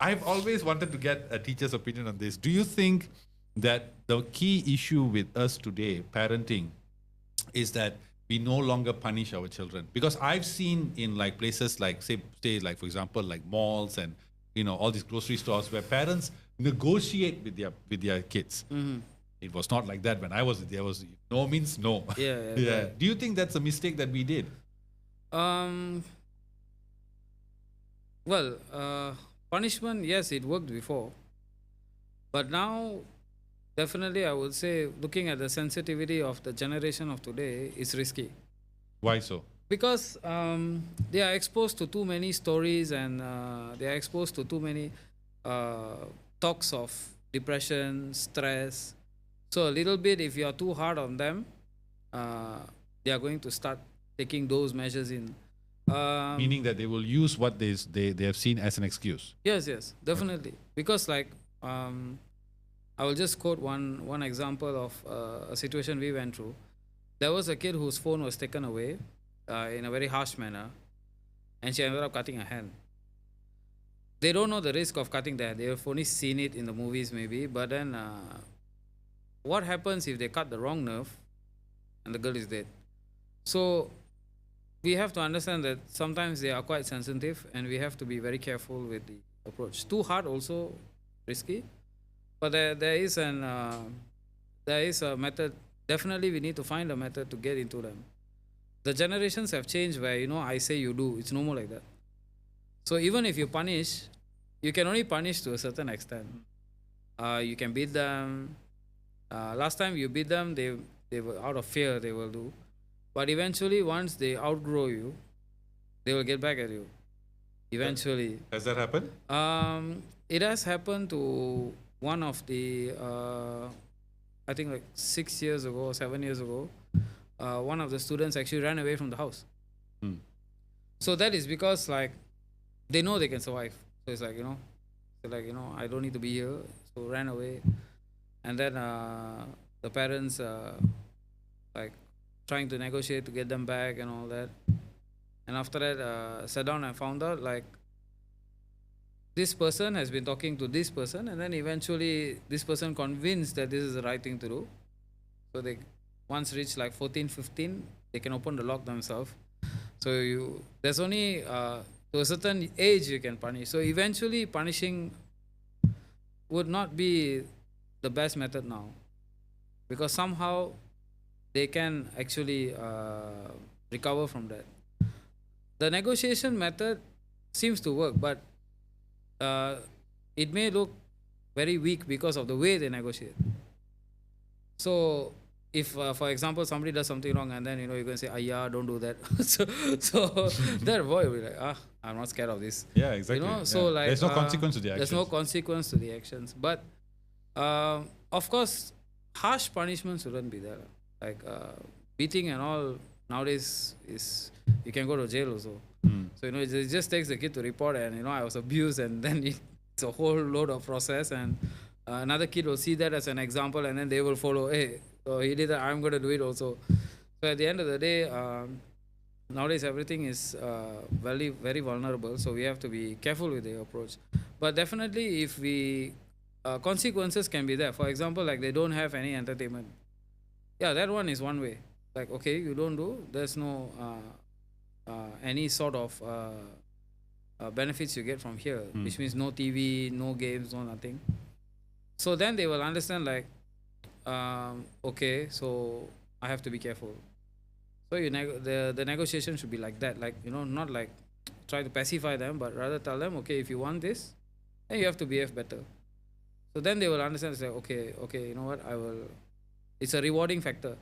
I've always wanted to get a teacher's opinion on this. Do you think that the key issue with us today, parenting, is that we no longer punish our children? Because I've seen in like places like say like for example like malls and all these grocery stores where parents negotiate with their kids. It was not like that when I was there. Was no means no. Yeah. Yeah. Right. Do you think that's a mistake that we did? Well, punishment, yes, it worked before, but now definitely I would say looking at the sensitivity of the generation of today is risky. Why so? Because they are exposed to too many stories and they are exposed to too many talks of depression, stress. So a little bit, if you are too hard on them, they are going to start taking those measures in. Meaning that they will use what they have seen as an excuse. Yes, definitely. Because like I will just quote one example of a situation we went through. There was a kid whose phone was taken away in a very harsh manner, and she ended up cutting her hand. They don't know the risk of cutting the hand. They've only seen it in the movies maybe, but then what happens if they cut the wrong nerve and the girl is dead? So we have to understand that sometimes they are quite sensitive and we have to be very careful with the approach. Too hard also risky, but there is a method. Definitely we need to find a method to get into them. The generations have changed where I say you do. It's no more like that. So even if you punish, you can only punish to a certain extent. You can beat them. Last time you beat them, they were out of fear, they will do. But eventually, once they outgrow you, they will get back at you. Eventually. Has that happened? It has happened to one of the, I think like 6 years ago or 7 years ago, one of the students actually ran away from the house. So that is because like they know they can survive. So it's like, I don't need to be here. So ran away. And then the parents like trying to negotiate to get them back and all that. And after that, sat down and found out like this person has been talking to this person, and then eventually this person convinced that this is the right thing to do. So they once reach like 14, 15, they can open the lock themselves. So there's only to a certain age you can punish. So eventually punishing would not be the best method now, because somehow they can actually recover from that. The negotiation method seems to work, but it may look very weak because of the way they negotiate. So if for example somebody does something wrong and then you're going to say yeah, don't do that. so that boy will be like I'm not scared of this. Yeah, exactly. So like there's no consequence to the actions. There's no consequence to the actions, but of course harsh punishment shouldn't be there. Like beating and all nowadays is you can go to jail also. So it just takes the kid to report and I was abused, and then it's a whole load of process, and another kid will see that as an example and then they will follow. Hey, so he did that, I'm going to do it also. So at the end of the day, nowadays everything is very, very vulnerable, so we have to be careful with the approach. But definitely if we consequences can be there. For example, like they don't have any entertainment. Yeah, that one is one way. Like, okay, you don't do, there's no any sort of benefits you get from here, which means no TV, no games, no nothing. So then they will understand like, okay, so I have to be careful. So the negotiation should be like that, like not like try to pacify them, but rather tell them, okay, if you want this, then you have to behave better. So then they will understand. Say, okay, you know what? I will. It's a rewarding factor.